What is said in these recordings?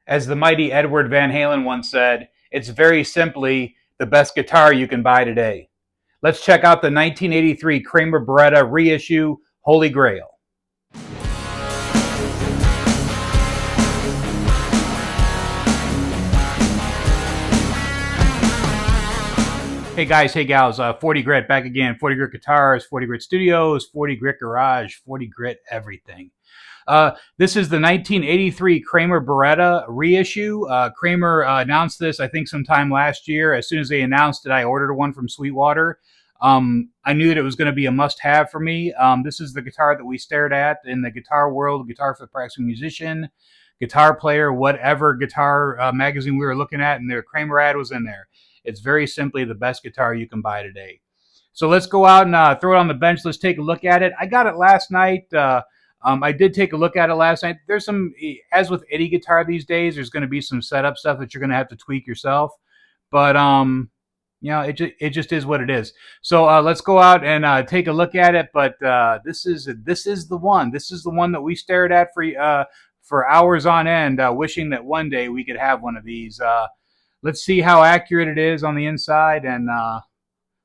As the mighty Edward Van Halen once said, it's very simply the best guitar you can buy today. Let's check out the 1983 Kramer Baretta Reissue Holy Grail. Hey guys, hey gals, 40 Grit back again. 40 Grit Guitars, 40 Grit Studios, 40 Grit Garage, 40 Grit Everything. This is the 1983 Kramer Baretta reissue. Kramer announced this, I think, sometime last year. As soon as they announced it, I ordered one from Sweetwater. I knew that it was going to be a must-have for me. This is the guitar that we stared at in the guitar world, guitar for the practicing musician, guitar player, whatever guitar magazine we were looking at, and their Kramer ad was in there. It's very simply the best guitar you can buy today. So let's go out and throw it on the bench. Let's take a look at it. I got it last night. I did take a look at it last night. There's some, as with any guitar these days, there's going to be some setup stuff that you're going to have to tweak yourself. But it just is what it is. So let's go out and take a look at it. But this is the one. This is the one that we stared at for hours on end, wishing that one day we could have one of these. Let's see how accurate it is on the inside, and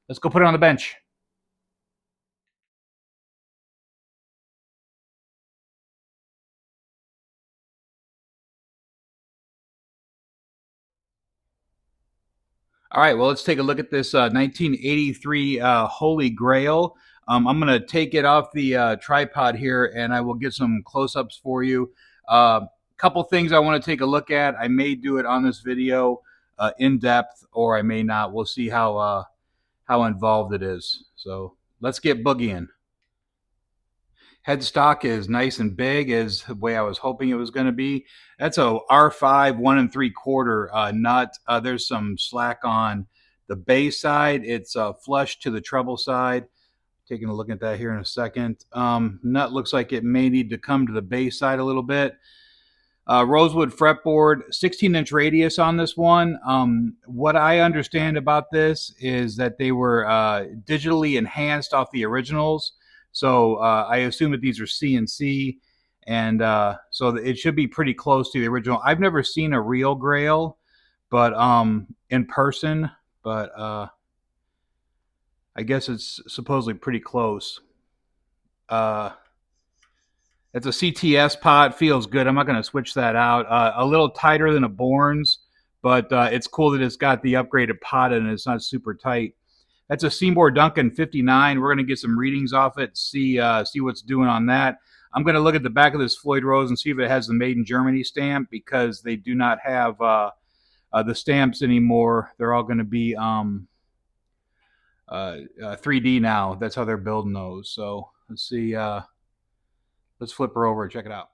let's go put it on the bench. All right, well, let's take a look at this 1983 Holy Grail. I'm going to take it off the tripod here, and I will get some close-ups for you. Couple things I want to take a look at. I may do it on this video in depth, or I may not. We'll see how involved it is. So let's get boogieing. Headstock is nice and big, as the way I was hoping it was going to be. That's a R5 1 3/4 nut. There's some slack on the bass side. It's flush to the treble side. Taking a look at that here in a second. Nut looks like it may need to come to the bass side a little bit. Rosewood fretboard, 16-inch radius on this one. What I understand about this is that they were digitally enhanced off the originals. So I assume that these are CNC, and so it should be pretty close to the original. I've never seen a real Grail, but in person, but I guess it's supposedly pretty close. It's a CTS pot, feels good. I'm not going to switch that out. A little tighter than a Bourne's, but it's cool that it's got the upgraded pot and it's not super tight. That's a Seymour Duncan 59. We're going to get some readings off it, see what's doing on that. I'm going to look at the back of this Floyd Rose and see if it has the Made in Germany stamp, because they do not have the stamps anymore. They're all going to be 3D now. That's how they're building those. So let's see. Let's flip her over and check it out.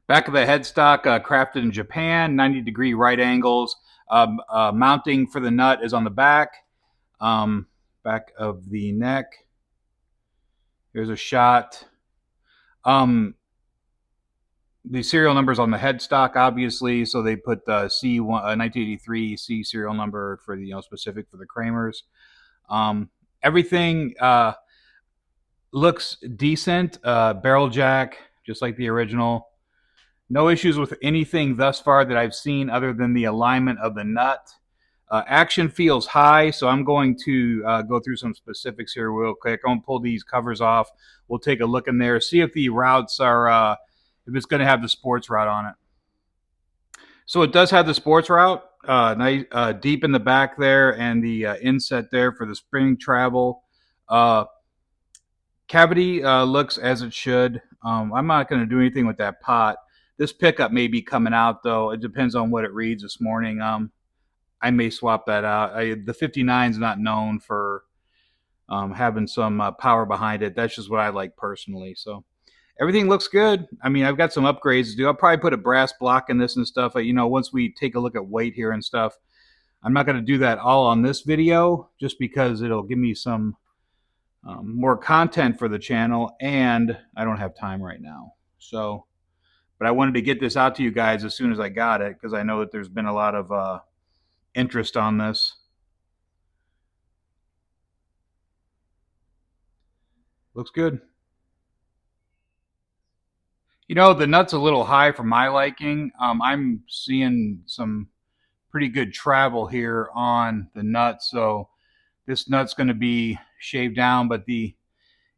Back of the headstock, crafted in Japan, 90-degree right angles. Mounting for the nut is on the back. Back of the neck. Here's a shot. The serial numbers on the headstock, obviously, so they put the C1 1983 C serial number for the specific for the Kramers. Everything looks decent. Barrel jack, just like the original. No issues with anything thus far that I've seen other than the alignment of the nut. Action feels high, so I'm going to go through some specifics here real quick. I'm going to pull these covers off. We'll take a look in there, see if the routes are, if it's going to have the sports route on it. So it does have the sports route, nice, deep in the back there, and the inset there for the spring travel. Cavity looks as it should. I'm not going to do anything with that pot. This pickup may be coming out, though. It depends on what it reads this morning. I may swap that out. The 59 is not known for having some power behind it. That's just what I like personally. So everything looks good. I mean, I've got some upgrades to do. I'll probably put a brass block in this and stuff. Once we take a look at weight here and stuff. I'm not going to do that all on this video, just because it'll give me some more content for the channel, and I don't have time right now. So, but I wanted to get this out to you guys as soon as I got it, because I know that there's been a lot of interest on this. Looks good. You know, the nut's a little high for my liking. I'm seeing some pretty good travel here on the nut, so this nut's going to be shaved down. But the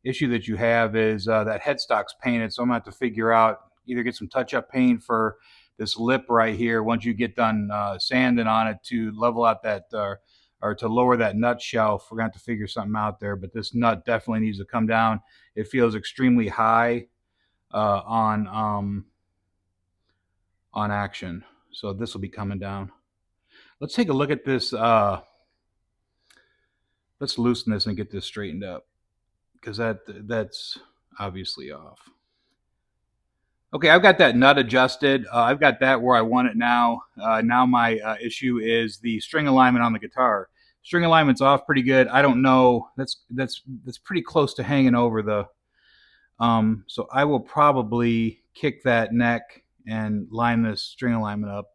issue that you have is that headstock's painted, so I'm going to have to figure out either get some touch-up paint for this lip right here once you get done sanding on it to level out that or to lower that nut shelf. We're going to have to figure something out there, but this nut definitely needs to come down. It feels extremely high on action, so this will be coming down. Let's take a look at this. Let's loosen this and get this straightened up because that's obviously off. Okay, I've got that nut adjusted. I've got that where I want it now. Now my issue is the string alignment on the guitar. String alignment's off pretty good. I don't know. That's pretty close to hanging over the. So I will probably kick that neck and line this string alignment up.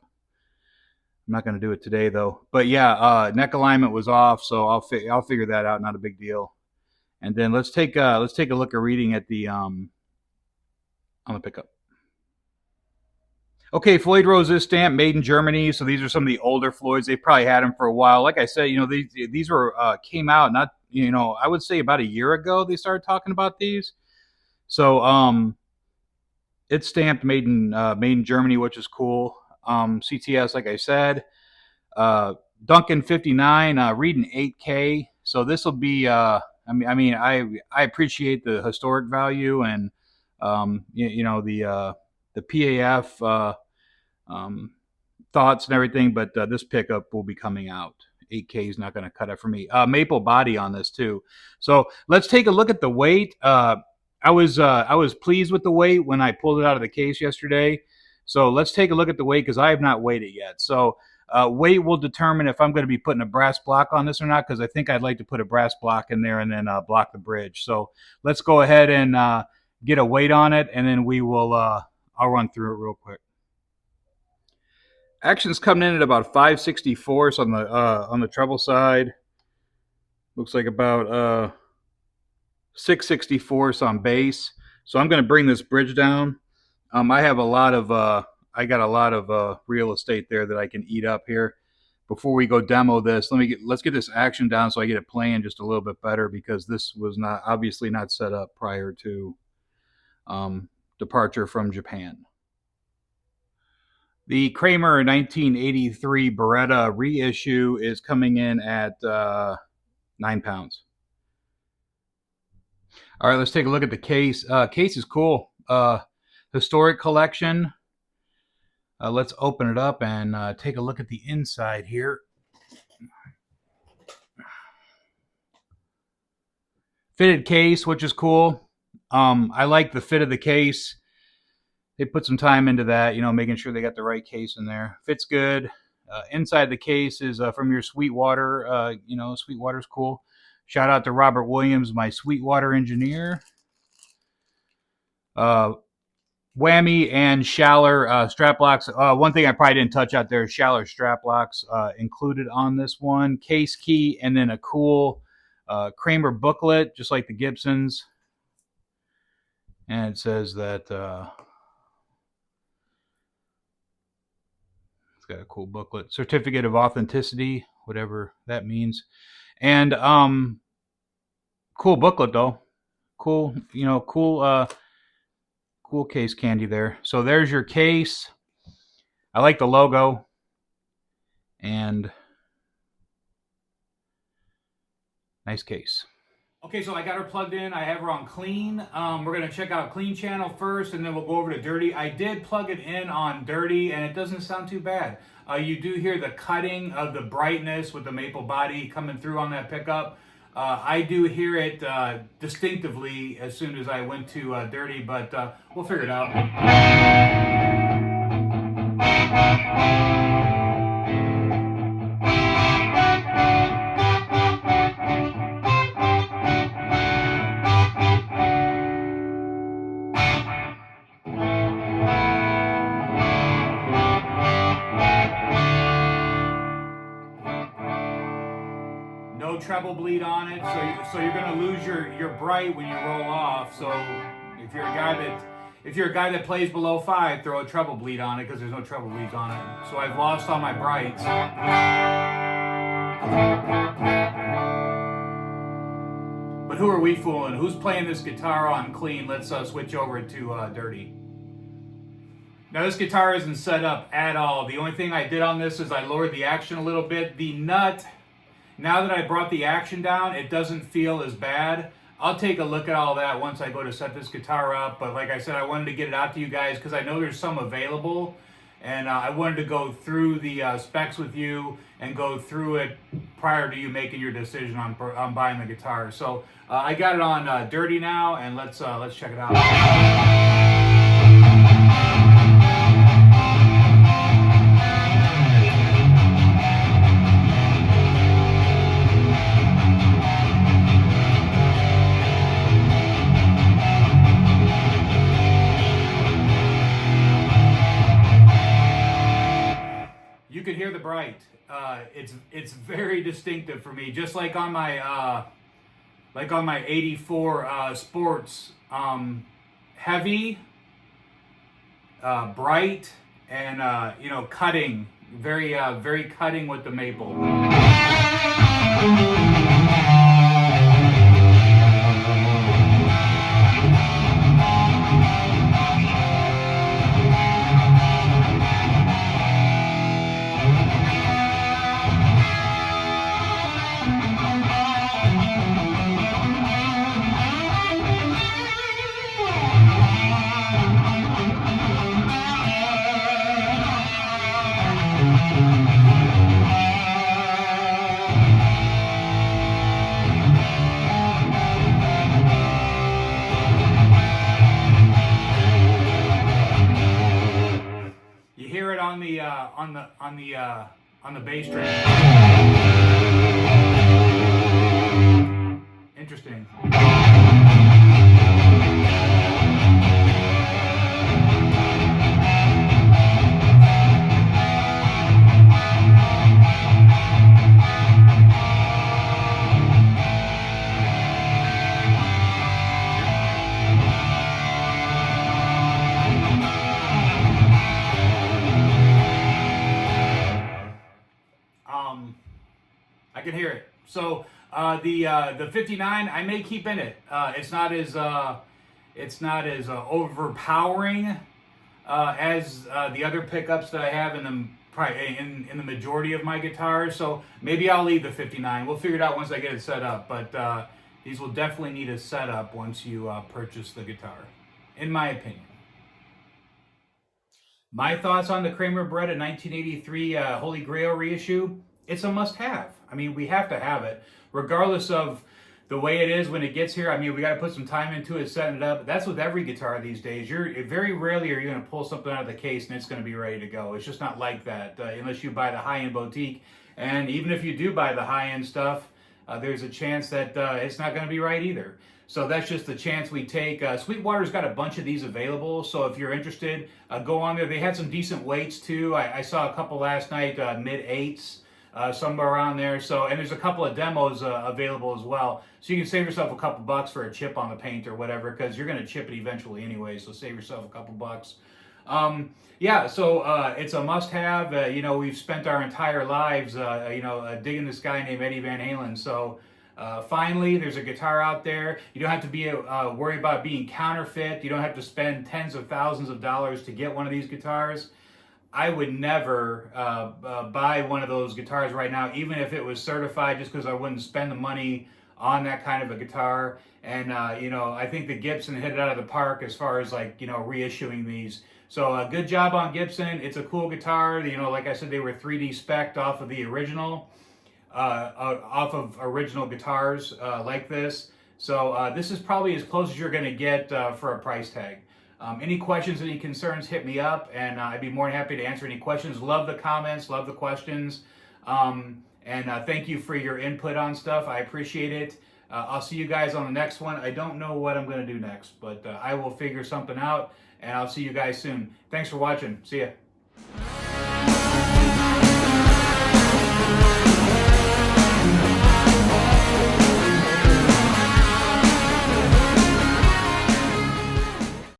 I'm not going to do it today though. But yeah, neck alignment was off, so I'll figure that out. Not a big deal. And then let's take a look at reading at the on the pickup. Okay, Floyd Rose is stamped, made in Germany. So these are some of the older Floyds. They probably had them for a while. Like I said, you know, these were came out not, you know, I would say about a year ago they started talking about these. So it's stamped, made in Germany, which is cool. CTS, like I said, Duncan 59, reading 8K. So this will be. I appreciate the historic value and you know the PAF. Thoughts and everything, but this pickup will be coming out. 8K is not going to cut it for me. Maple body on this too. So let's take a look at the weight. I was pleased with the weight when I pulled it out of the case yesterday. So let's take a look at the weight because I have not weighed it yet. So weight will determine if I'm going to be putting a brass block on this or not, because I think I'd like to put a brass block in there and then block the bridge. So let's go ahead and get a weight on it, and then we will. I'll run through it real quick. Action's coming in at about 564 on the treble side. Looks like about 664 on bass. So I'm going to bring this bridge down. I have a lot of I got a lot of real estate there that I can eat up here. Before we go demo this, let's get this action down so I get it playing just a little bit better, because this was obviously not set up prior to departure from Japan. The Kramer 1983 Baretta reissue is coming in at 9 pounds. All right, let's take a look at the case. Case is cool. Historic collection. Let's open it up and take a look at the inside here. Fitted case, which is cool. I like the fit of the case. They put some time into that, you know, making sure they got the right case in there. Fits good. Inside the case is from your Sweetwater. You know, Sweetwater's cool. Shout out to Robert Williams, my Sweetwater engineer. Whammy and Schaller strap locks. One thing I probably didn't touch out there is Schaller strap locks included on this one. Case key, and then a cool Kramer booklet, just like the Gibsons. And it says that it's got a cool booklet. Certificate of authenticity, whatever that means. And cool booklet though. Cool, you know, cool case candy there. So there's your case. I like the logo. And nice case. Okay, so I got her plugged in. I have her on clean. We're going to check out clean channel first, and then we'll go over to dirty. I did plug it in on dirty, and it doesn't sound too bad. You do hear the cutting of the brightness with the maple body coming through on that pickup. I do hear it distinctively as soon as I went to dirty, but we'll figure it out. No treble bleed on it, so you're going to lose your bright when you roll off. So if you're a guy that If you're a guy that plays below 5, throw a treble bleed on it because there's no treble bleeds on it. So I've lost all my brights. But who are we fooling? Who's playing this guitar on clean? Let's switch over to dirty. Now this guitar isn't set up at all. The only thing I did on this is I lowered the action a little bit. The nut, now that I brought the action down, it doesn't feel as bad. I'll take a look at all that once I go to set this guitar up. But like I said, I wanted to get it out to you guys because I know there's some available. And I wanted to go through the specs with you and go through it prior to you making your decision on buying the guitar. So I got it on dirty now, and let's check it out. You could hear the bright. It's very distinctive for me, just like on my 84 Sports, heavy, bright, and cutting, very cutting with the maple. You hear it on the bass string. Interesting. I can hear it. So the 59 I may keep in it. It's not as overpowering as the other pickups that I have in the majority of my guitars. So maybe I'll leave the 59. We'll figure it out once I get it set up. But these will definitely need a setup once you purchase the guitar, in my opinion. My thoughts on the Kramer Baretta 1983 Holy Grail Reissue. It's a must-have. I mean, we have to have it, regardless of the way it is when it gets here. I mean, we got to put some time into it, setting it up. That's with every guitar these days. Very rarely are you going to pull something out of the case and it's going to be ready to go. It's just not like that, unless you buy the high-end boutique. And even if you do buy the high-end stuff, there's a chance that it's not going to be right either. So that's just the chance we take. Sweetwater's got a bunch of these available, so if you're interested, go on there. They had some decent weights too. I saw a couple last night, mid-8s. Somewhere around there. So, and there's a couple of demos available as well. So you can save yourself a couple bucks for a chip on the paint or whatever, because you're going to chip it eventually anyway. So save yourself a couple bucks. Yeah, so it's a must-have. We've spent our entire lives, digging this guy named Eddie Van Halen. So finally, there's a guitar out there. You don't have to be worried about being counterfeit. You don't have to spend tens of thousands of dollars to get one of these guitars. I would never buy one of those guitars right now, even if it was certified, just because I wouldn't spend the money on that kind of a guitar. And, I think the Gibson hit it out of the park as far as reissuing these. So good job on Gibson. It's a cool guitar. Like I said, they were 3D spec'd off of the original, off of original guitars like this. So this is probably as close as you're going to get for a price tag. Any questions, any concerns, hit me up, and I'd be more than happy to answer any questions. Love the comments, love the questions, and thank you for your input on stuff. I appreciate it. I'll see you guys on the next one. I don't know what I'm going to do next, but I will figure something out, and I'll see you guys soon. Thanks for watching. See ya.